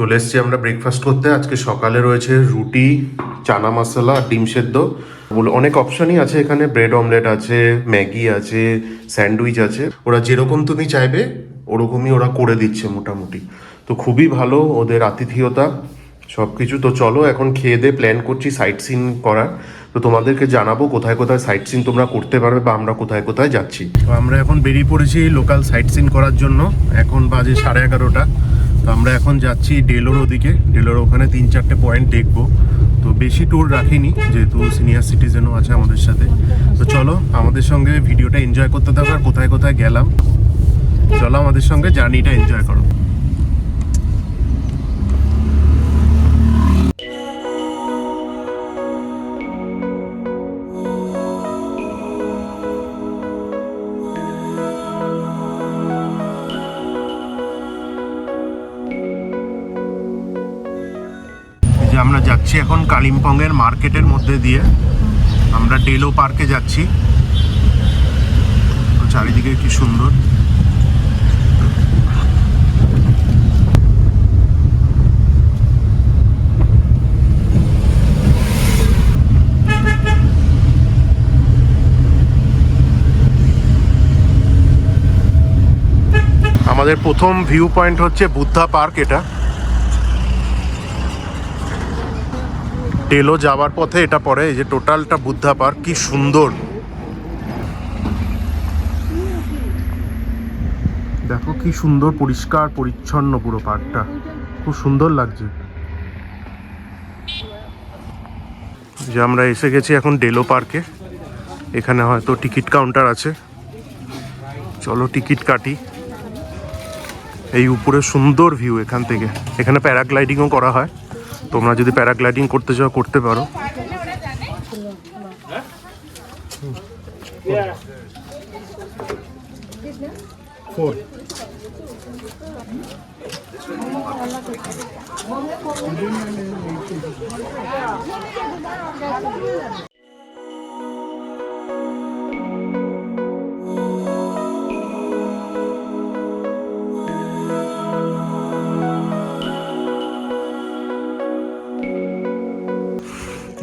চলে এসেছি আমরা ব্রেকফাস্ট করতে। আজকে সকালে রয়েছে রুটি, চানা মশলা আর ডিম সেদ্ধ। অনেক অপশনই আছে এখানে, ব্রেড অমলেট আছে, ম্যাগি আছে, স্যান্ডউইচ আছে। ওরা যেরকম তুমি চাইবে ওরকমই ওরা করে দিচ্ছে মোটামুটি। তো খুবই ভালো ওদের আতিথেয়তা সব কিছু। তো চলো এখন খেয়ে দিয়ে প্ল্যান করছি সাইট সিন করার। তো তোমাদেরকে জানাবো কোথায় কোথায় সাইট সিন তোমরা করতে পারবে বা আমরা কোথায় কোথায় যাচ্ছি। তো আমরা এখন বেরিয়ে পড়েছি লোকাল সাইট সিন করার জন্য। এখন বাজে 11:30। তো আমরা এখন যাচ্ছি ডেলোর ওদিকে। ডেলোর ওখানে 3-4টে পয়েন্ট দেখবো। তো বেশি ট্যুর রাখিনি যেহেতু সিনিয়র সিটিজেনও আছে আমাদের সাথে। তো চলো আমাদের সঙ্গে ভিডিওটা এনজয় করতে থাকো আর কোথায় কোথায় গেলাম। চলো আমাদের সঙ্গে জার্নিটা এনজয় করো। আমরা যাচ্ছি এখন কালিম্পংয়ের মার্কেটের মধ্যে দিয়ে। আমরা ডেলো পার্কে যাচ্ছি। চারিদিকে কি সুন্দর। আমাদের প্রথম ভিউ পয়েন্ট হচ্ছে বুদ্ধা পার্ক। এটা ডেলো যাওয়ার পথে এটা পড়ে। এই যে টোটালটা বুদ্ধা পার্ক, কি সুন্দর দেখো, কি সুন্দর পরিষ্কার পরিচ্ছন্ন পুরো পার্কটা, খুব সুন্দর লাগছে। যে আমরা এসে গেছি এখন ডেলো পার্কে। এখানে হয়তো টিকিট কাউন্টার আছে, চলো টিকিট কাটি। এই উপরে সুন্দর ভিউ এখান থেকে। এখানে প্যারাগ্লাইডিংও করা হয়, তোমরা যদি প্যারাগ্লাইডিং করতে চাও করতে পারো।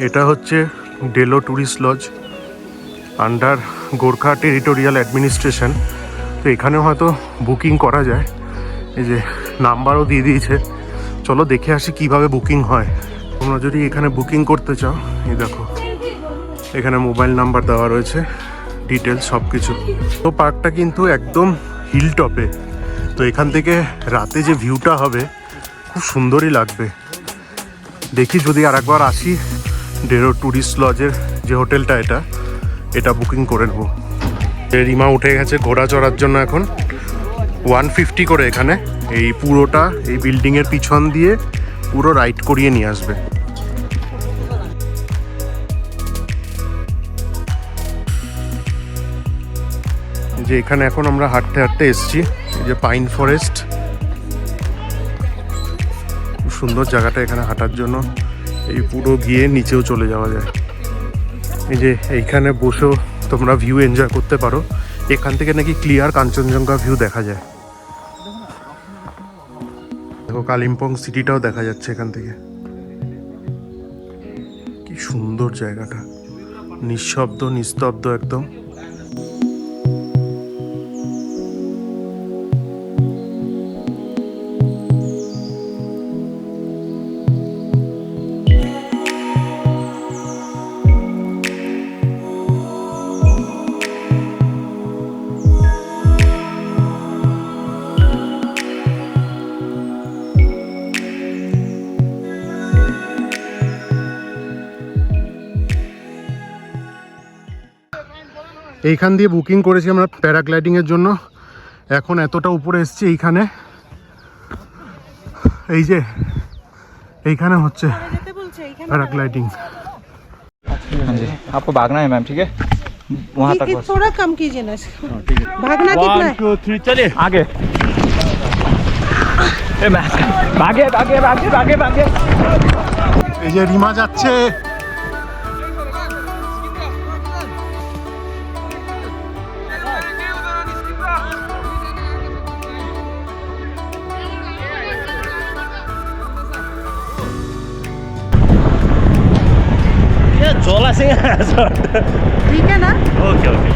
এটা হচ্ছে Delo tourist lodge under Gorkha territorial administration. তো এখানে হয়তো বুকিং করা যায়। এই যে নাম্বারও দিয়ে দিয়েছে, চলো দেখে আসি কিভাবে বুকিং হয়। তোমরা যদি এখানে বুকিং করতে চাও, এই দেখো এখানে মোবাইল নাম্বার দেওয়া রয়েছে, ডিটেলস সব কিছু। তো পার্কটা কিন্তু একদম হিল টপে। তো এখান থেকে রাতে যে ভিউটা হবে খুব সুন্দরই লাগবে। দেখি যদি আর একবার আসি ডেলো ট্যুরিস্ট লজের যে হোটেলটা, এটা বুকিং করে নেবো। রিমা উঠে গেছে ঘোড়া চড়ার জন্য। এখন 150 করে এখানে এই পুরোটা এই বিল্ডিংয়ের পিছন দিয়ে পুরো রাইড করিয়ে নিয়ে আসবে। যে এখানে এখন আমরা হাঁটতে হাঁটতে এসছি, এই যে পাইন ফরেস্ট, খুব সুন্দর জায়গাটা এখানে হাঁটার জন্য। এই পুরো গিয়ে নিচেও চলে যাওয়া যায়। এই যে এইখানে বসেও তোমরা ভিউ এনজয় করতে পারো। এখান থেকে নাকি ক্লিয়ার কাঞ্চনজঙ্ঘা ভিউ দেখা যায়। দেখো কালিম্পং সিটিটাও দেখা যাচ্ছে এখান থেকে। কি সুন্দর জায়গাটা, নিঃশব্দ নিস্তব্ধ একদম। এইখান দিয়ে বুকিং করেছি আমরা প্যারাগ্লাইডিংয়ের জন্য। এখন এতটা উপরে এসছি, এইখানে এই যে এইখানে হচ্ছে पैराग्लाइडिंग। हाँ जी, आपको भागना है मैम, ठीक है? वहाँ तक बस। थोड़ा कम कीजिए ना, भागना कितना है? 1 2 3 चलिए आगे। भागे भागे भागे भागे भागे। এই যে রিমা যাচ্ছে। 16 से ठीक है ना? ओके ओके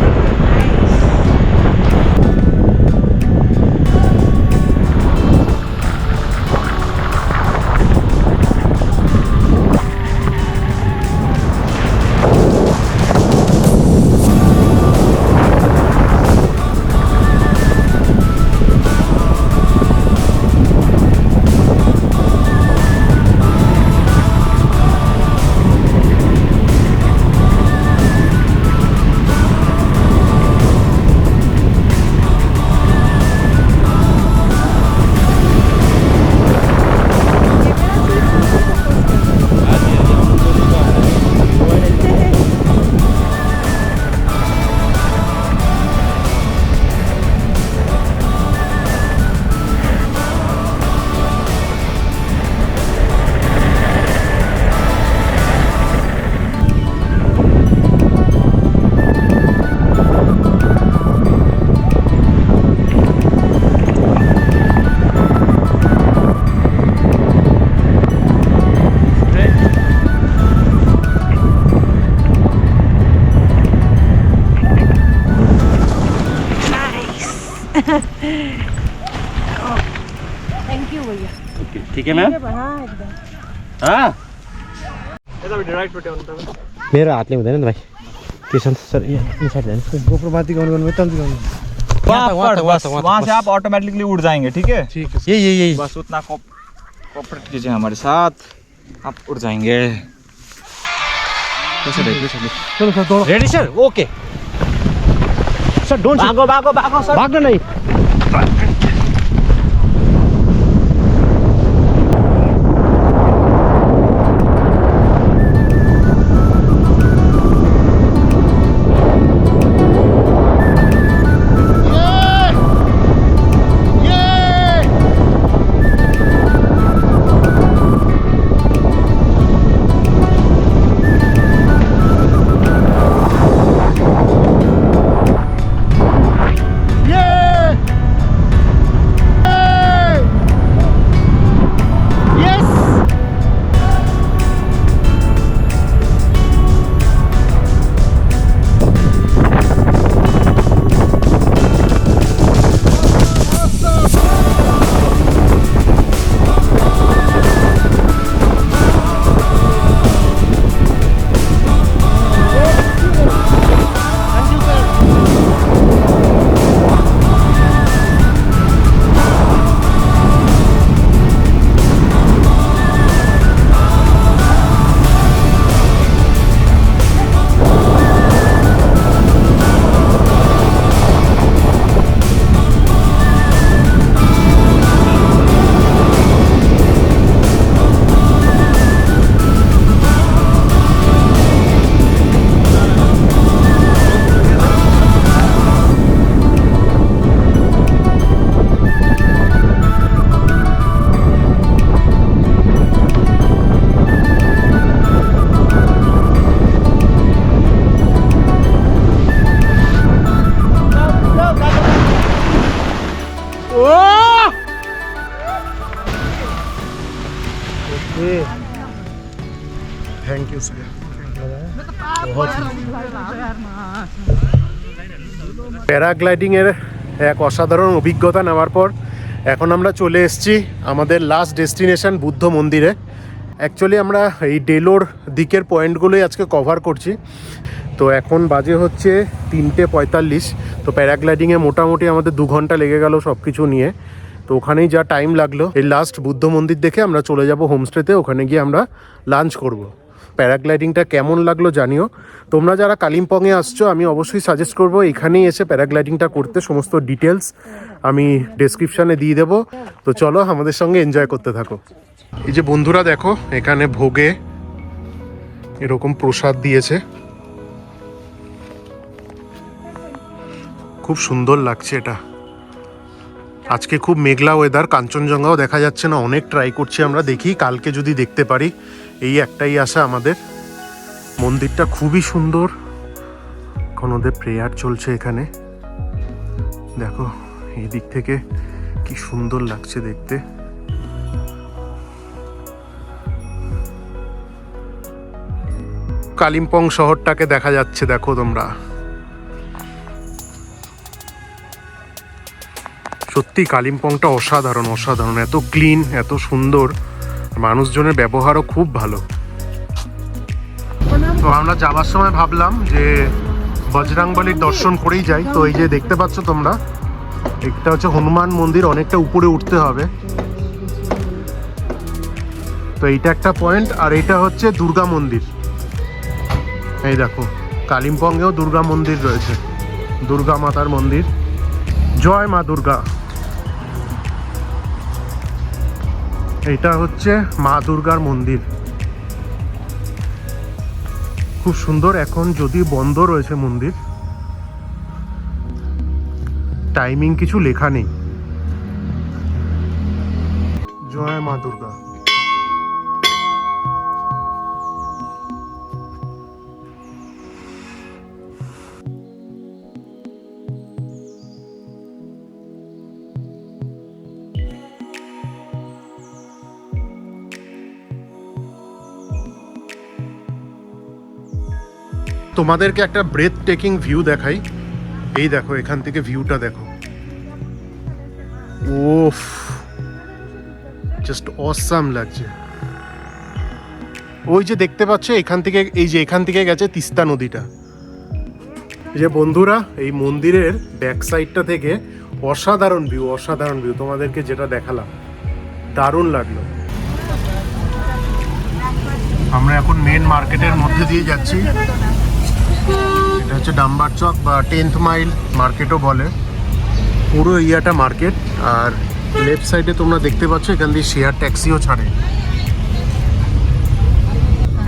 थैंक यू भैया। ठीक है मैम हाँ एकदम। हाँ मेरो हातले हुँदैन नि भाइ किसन सर इनसाइड जाने गोप्रो माथि गर्नु वहाँ से आप ऑटोमेटिकली उड़ जाएंगे, ठीक है? यही बस उतना कोऑपरेट कीजिए हमारे साथ, आप उड़ जाएंगे। Ready sir okay sir don't भागो सर भाग्न नहीं थैंक यू सर। প্যারাগ্লাইডিং এর এক অসাধারণ অভিজ্ঞতা নেওয়ার পর এখন আমরা চলে এসেছি আমাদের লাস্ট ডেস্টিনেশন বুদ্ধ মন্দিরে। অ্যাকচুয়ালি আমরা এই ডেলোর দিকের পয়েন্টগুলোই আজকে কভার করছি। তো এখন বাজে হচ্ছে 3:45। তো প্যারাগ্লাইডিংয়ে মোটামুটি আমাদের 2 ঘন্টা লেগে গেল সব কিছু নিয়ে। তো ওখানেই যা টাইম লাগলো, এই লাস্ট বুদ্ধ মন্দির দেখে আমরা চলে যাব হোমস্টেতে। ওখানে গিয়ে আমরা লাঞ্চ করব। প্যারাগ্লাইডিংটা কেমন লাগলো জানিও। তোমরা যারা কালিম্পংয়ে আসছো আমি অবশ্যই সাজেস্ট করবো এখানেই এসে প্যারাগ্লাইডিংটা করতে। সমস্ত ডিটেলস আমি ডেসক্রিপশানে দিয়ে দেবো। তো চলো আমাদের সঙ্গে এনজয় করতে থাকো। এই যে বন্ধুরা দেখো, এখানে ভোগে এরকম প্রসাদ দিয়েছে, খুব সুন্দর লাগছে এটা। আজকে খুব মেঘলা ওয়েদার, কাঞ্চনজঙ্ঘাও দেখা যাচ্ছে না। অনেক ট্রাই করছি আমরা, দেখি কালকে যদি দেখতে পারি। এই একটাই আশা আমাদের। মন্দিরটা খুবই সুন্দর, এখন ওদের প্রেয়ার চলছে এখানে। দেখো এই দিক থেকে কি সুন্দর লাগছে দেখতে। কালিম্পং শহরটাকে দেখা যাচ্ছে, দেখো তোমরা। সত্যি কালিম্পংটা অসাধারণ অসাধারণ, এত ক্লিন, এত সুন্দর, মানুষজনের ব্যবহারও খুব ভালো। তো আমরা যাওয়ার সময় ভাবলাম যে বজরংবলীর দর্শন করেই যাই। তো এই যে দেখতে পাচ্ছ তোমরা, একটা হচ্ছে হনুমান মন্দির, অনেকটা উপরে উঠতে হবে। তো এইটা একটা পয়েন্ট, আর এটা হচ্ছে দুর্গা মন্দির। এই দেখো, কালিম্পংয়েও দুর্গা মন্দির রয়েছে, দুর্গা মাতার মন্দির। জয় মা দুর্গা। এটা হচ্ছে মা দুর্গার মন্দির, খুব সুন্দর। এখন যদি বন্ধ রয়েছে মন্দির, টাইমিং কিছু লেখা নেই। জয় মা দুর্গা। তোমাদেরকে একটা ব্রেথ টেকিং ভিউ দেখাই। এই দেখো, এখান থেকে ভিউটা দেখো। ওফ, জাস্ট অসাম লাগছে। ওই যে দেখতে পাচ্ছ এখান থেকে, এই যে এখান থেকে গেছে তিস্তা নদীটা। এই যে বন্ধুরা, এই মন্দিরের ব্যাক সাইডটা থেকে অসাধারণ ভিউ, অসাধারণ ভিউ। তোমাদেরকে যেটা দেখালাম, দারুণ লাগলো। আমরা এখন মেন মার্কেটের মধ্যে দিয়ে যাচ্ছি। এটা হচ্ছে ডাম্বার চক বা 10th মাইল মার্কেটও বলে। পুরো এরিয়াটা মার্কেট। আর লেফট সাইডে তোমরা দেখতে পাচ্ছ, এখান দিয়ে শেয়ার ট্যাক্সিও ছাড়ে।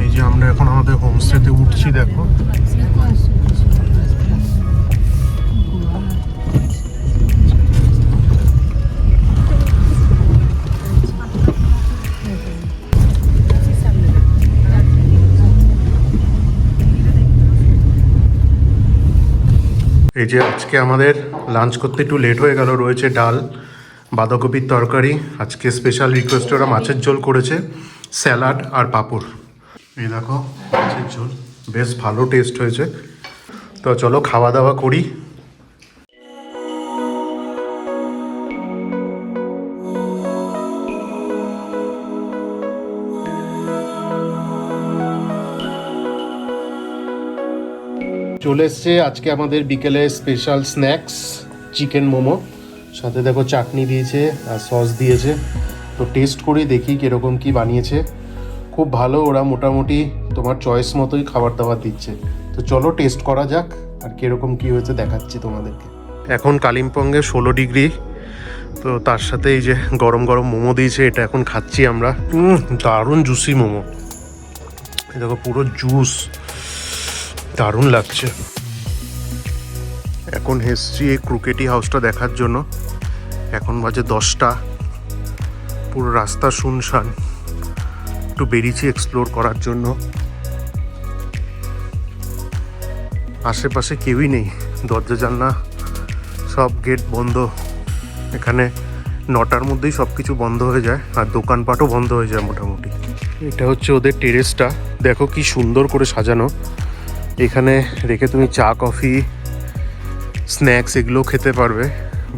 এই যে আমরা এখন আমাদের হোমস্টেতে উঠছি, দেখো। এই যে আজকে আমাদের লাঞ্চ করতে একটু লেট হয়ে গেল। রয়েছে ডাল, বাঁধাকপির তরকারি, আজকে স্পেশাল রিকোয়েস্টে ওরা মাছের ঝোল করেছে, স্যালাড আর পাঁপড়। এই দেখো মাছের ঝোল, বেশ ভালো টেস্ট হয়েছে। তো চলো খাওয়া দাওয়া করি। চলে এসছে আজকে আমাদের বিকেলে স্পেশাল স্ন্যাক্স, চিকেন মোমো। সাথে দেখো চাটনি দিয়েছে আর সস দিয়েছে। তো টেস্ট করে দেখি কীরকম কি বানিয়েছে। খুব ভালো, ওরা মোটামুটি তোমার চয়েস মতোই খাবার দাবার দিচ্ছে। তো চলো টেস্ট করা যাক, আর কীরকম কি হয়েছে দেখাচ্ছি তোমাদেরকে। এখন কালিম্পংয়ে 16 ডিগ্রি। তো তার সাথে এই যে গরম গরম মোমো দিয়েছে, এটা এখন খাচ্ছি আমরা। দারুণ জুসি মোমো, এই দেখো পুরো জুস, দারুণ লাগছে। এখন এসছি এই ক্রুকেটি হাউসটা দেখার জন্য। এখন বাজে 10টা, পুরো রাস্তা শুনশান। একটু বেরিয়েছি এক্সপ্লোর করার জন্য। আশেপাশে কেউই নেই, দরজা জানলা সব গেট বন্ধ। এখানে 9টার মধ্যেই সব কিছু বন্ধ হয়ে যায়, আর দোকানপাটও বন্ধ হয়ে যায় মোটামুটি। এটা হচ্ছে ওদের টেরেসটা, দেখো কি সুন্দর করে সাজানো। এখানে রেখে তুমি চা, কফি, স্ন্যাক্স এগুলো খেতে পারবে।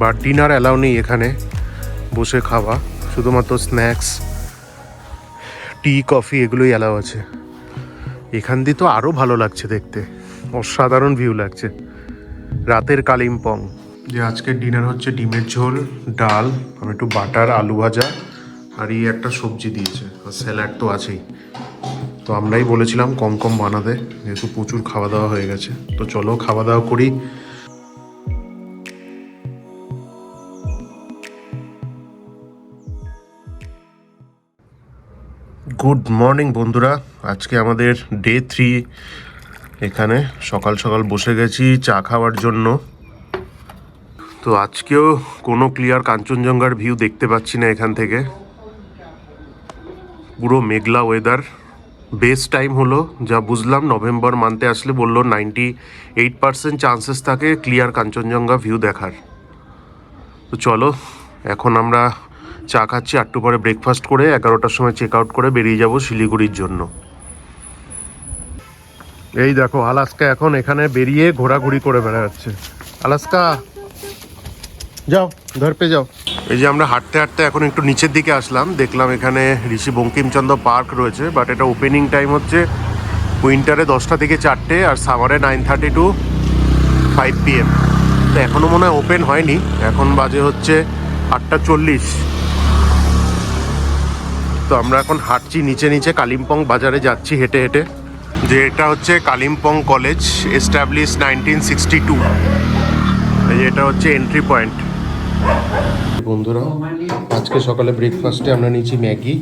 বা ডিনার অ্যালাউ নেই এখানে বসে খাওয়া, শুধুমাত্র স্ন্যাক্স, টি, কফি এগুলোই অ্যালাউ আছে। এখান দিয়ে তো আরও ভালো লাগছে দেখতে, অসাধারণ ভিউ লাগছে। রাতের কালিম্পং। যে আজকের ডিনার হচ্ছে ডিমের ঝোল, ডাল, আমি একটু বাটার, আলু ভাজা, আর এই একটা সবজি দিয়েছে, আর স্যালাড তো আছেই। তো আমরাই বলেছিলাম কম কম বানাতে, যেহেতু প্রচুর খাওয়া দাওয়া হয়ে গেছে। তো চলো খাওয়া দাওয়া করি। গুড মর্নিং বন্ধুরা, আজকে আমাদের ডে 3। এখানে সকাল সকাল বসে গেছি চা খাওয়ার জন্য। তো আজকেও কোনো ক্লিয়ার কাঞ্চনজঙ্ঘার ভিউ দেখতে পাচ্ছি না এখান থেকে, পুরো মেঘলা ওয়েদার। বেস্ট টাইম হলো যা বুঝলাম, নভেম্বর মান্থে আসলে বললো 98% চান্সেস থাকে ক্লিয়ার কাঞ্চনজঙ্ঘা ভিউ দেখার। তো চলো এখন আমরা চা খাচ্ছি, একটু পরে ব্রেকফাস্ট করে 11টার সময় চেক আউট করে বেরিয়ে যাব শিলিগুড়ির জন্য। এই দেখো আলাস্কা এখন এখানে বেরিয়ে ঘোরাঘুরি করে বেড়াচ্ছে। আলাস্কা যাও, ধর পে যাও। এই যে আমরা হাঁটতে হাঁটতে এখন একটু নিচের দিকে আসলাম, দেখলাম এখানে ঋষি বঙ্কিমচন্দ্র পার্ক রয়েছে, বাট এটা ওপেনিং টাইম হচ্ছে উইন্টারে 10টা থেকে 4টে আর সামারে 9:30 to 5 PM। তো এখনও মনে হয় ওপেন হয়নি, এখন বাজে হচ্ছে 8:40। তো আমরা এখন হাঁটছি নিচে নিচে, কালিম্পং বাজারে যাচ্ছি হেঁটে হেঁটে। যে এটা হচ্ছে কালিম্পং কলেজ, এস্টাবলিশ 1962। এই যে এটা হচ্ছে এন্ট্রি পয়েন্ট। বন্ধুরা আজকে সকালে ব্রেকফাস্টে আমরা নিয়েছি ম্যাগি,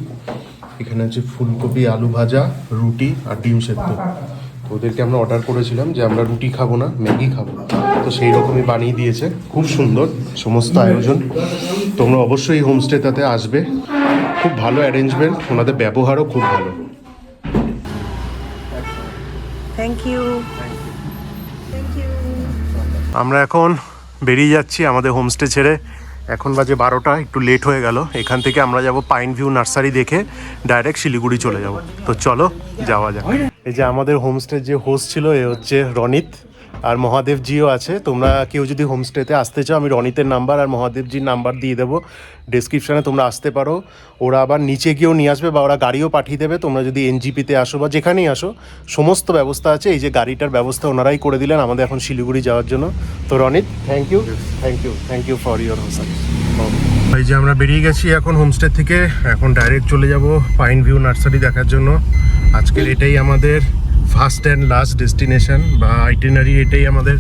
এখানে আছে ফুলকপি আলু ভাজা, রুটি আর ডিম সেদ্ধ। তো ওদেরকে আমরা অর্ডার করেছিলাম যে আমরা রুটি খাবো না, ম্যাগি খাবো, তো সেই রকমই বানিয়ে দিয়েছে। খুব সুন্দর সমস্ত আয়োজন, তোমরা অবশ্যই হোমস্টেটাতে আসবে, খুব ভালো অ্যারেঞ্জমেন্ট, ওনাদের ব্যবহারও খুব ভালো। Thank you. আমরা এখন বেরিয়ে যাচ্ছি আমাদের হোমস্টে ছেড়ে। এখন বাজে 12টা, একটু লেট হয়ে গেল। এখান থেকে আমরা যাব পাইন ভিউ নার্সারি দেখে ডাইরেক্ট শিলিগুড়ি চলে যাব। তো চলো যাওয়া যাক। এই যে আমাদের হোমস্টের যে হোস্ট ছিল এ হচ্ছে রনিত, আর মহাদেবজিও আছে। তোমরা কেউ যদি হোমস্টেতে আসতে চাও, আমি রনিতের নাম্বার আর মহাদেবজির নাম্বার দিয়ে দেবো ডেসক্রিপশানে, তোমরা আসতে পারো। ওরা আবার নিচে গিয়েও নিয়ে আসবে বা ওরা গাড়িও পাঠিয়ে দেবে। তোমরা যদি এনজিপিতে আসো বা যেখানেই আসো, সমস্ত ব্যবস্থা আছে। এই যে গাড়িটার ব্যবস্থা ওনারাই করে দিলেন আমাদের এখন শিলিগুড়ি যাওয়ার জন্য। তো Ronit, thank you for your host. এই যে আমরা বেরিয়ে গেছি এখন হোমস্টে থেকে, এখন ডাইরেক্ট চলে যাব পাইন ভিউ নার্সারি দেখার জন্য। আজকের এটাই আমাদের ফার্স্ট অ্যান্ড লাস্ট ডেস্টিনেশন বা আইটিনারি, এটাই আমাদের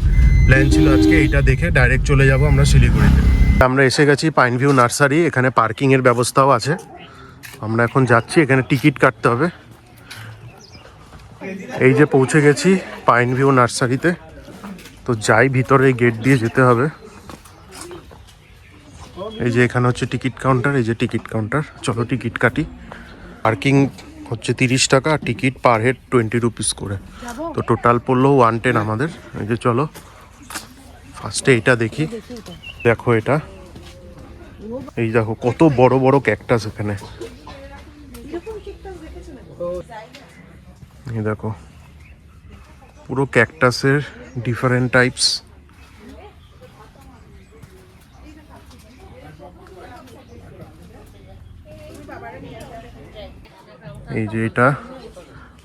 প্ল্যান ছিল আজকে। এইটা দেখে ডাইরেক্ট চলে যাব আমরা শিলিগুড়িতে। আমরা এসে গেছি পাইন ভিউ নার্সারি, এখানে পার্কিংয়ের ব্যবস্থাও আছে। আমরা এখন যাচ্ছি, এখানে টিকিট কাটতে হবে। এই যে পৌঁছে গেছি পাইন ভিউ নার্সারিতে। তো যাই ভিতরে, এই গেট দিয়ে যেতে হবে। এই যে এখানে হচ্ছে টিকিট কাউন্টার, এই যে টিকিট কাউন্টার, চলো টিকিট কাটি। পার্কিং হচ্ছে 30 টাকা, টিকিট পার হেড 20 রুপিস করে, তো টোটাল পড়লো 110 আমাদের। এই যে চলো ফার্স্টে এটা দেখি। দেখো এটা, এই দেখো কত বড় বড় ক্যাকটাস এখানে। এই দেখো পুরো ক্যাকটাসের ডিফারেন্ট টাইপস। এই যে এটা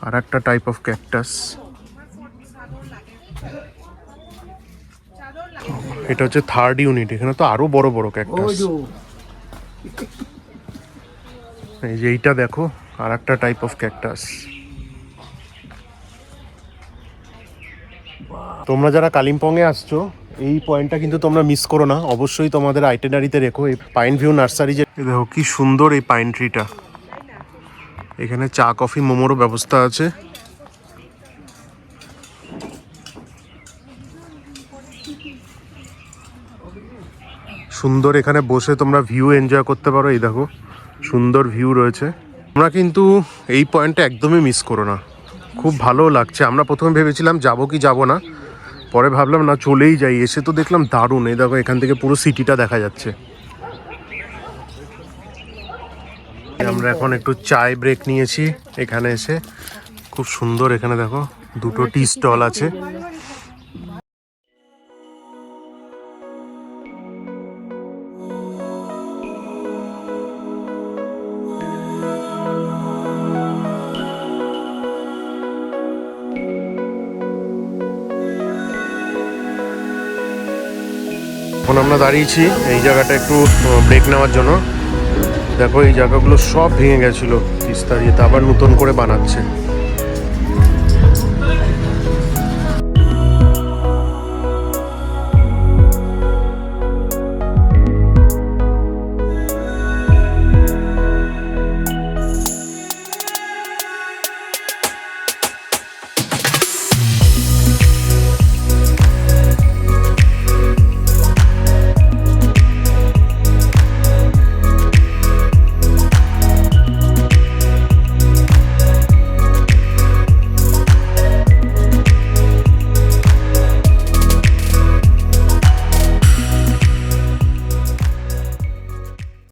আর একটা টাইপ অফ ক্যাকটাস, এটা হচ্ছে 3rd ইউনিট। এখানে তো আরো বড় বড় ক্যাকটাস। এই যে এইটা দেখো আর একটা টাইপ অফ ক্যাকটাস। তোমরা যারা কালিম্পংয়ে আসছো, এই পয়েন্টটা কিন্তু তোমরা মিস করো না, অবশ্যই তোমাদের আইটিনারিতে রেখো। এই পাইন ভিউ নার্সারি, যে দেখো কি সুন্দর এই পাইন ট্রিটা। এখানে চা কফি মোমোরও ব্যবস্থা আছে। সুন্দর, এখানে বসে তোমরা ভিউ এনজয় করতে পারো। এই দেখো সুন্দর ভিউ রয়েছে। তোমরা কিন্তু এই পয়েন্টটা একদমই মিস করো না, খুব ভালো লাগছে। আমরা প্রথমে ভেবেছিলাম যাবো কি যাবো না, পরে ভাবলাম না চলেই যাই। এসে তো দেখলাম দারুণ। এই দেখো এখান থেকে পুরো সিটিটা দেখা যাচ্ছে। আমরা এখন একটু চায় ব্রেক নিয়েছি এখানে এসে, খুব সুন্দর। এখানে দেখো দুটো টি স্টল আছে। এখন আমরা দাঁড়িয়েছি এই জায়গাটা একটু ব্রেক নেওয়ার জন্য। দেখো এই জায়গাগুলো সব ভেঙে গেছিলো তিস্তা দিয়ে, আবার নতুন করে বানাচ্ছে।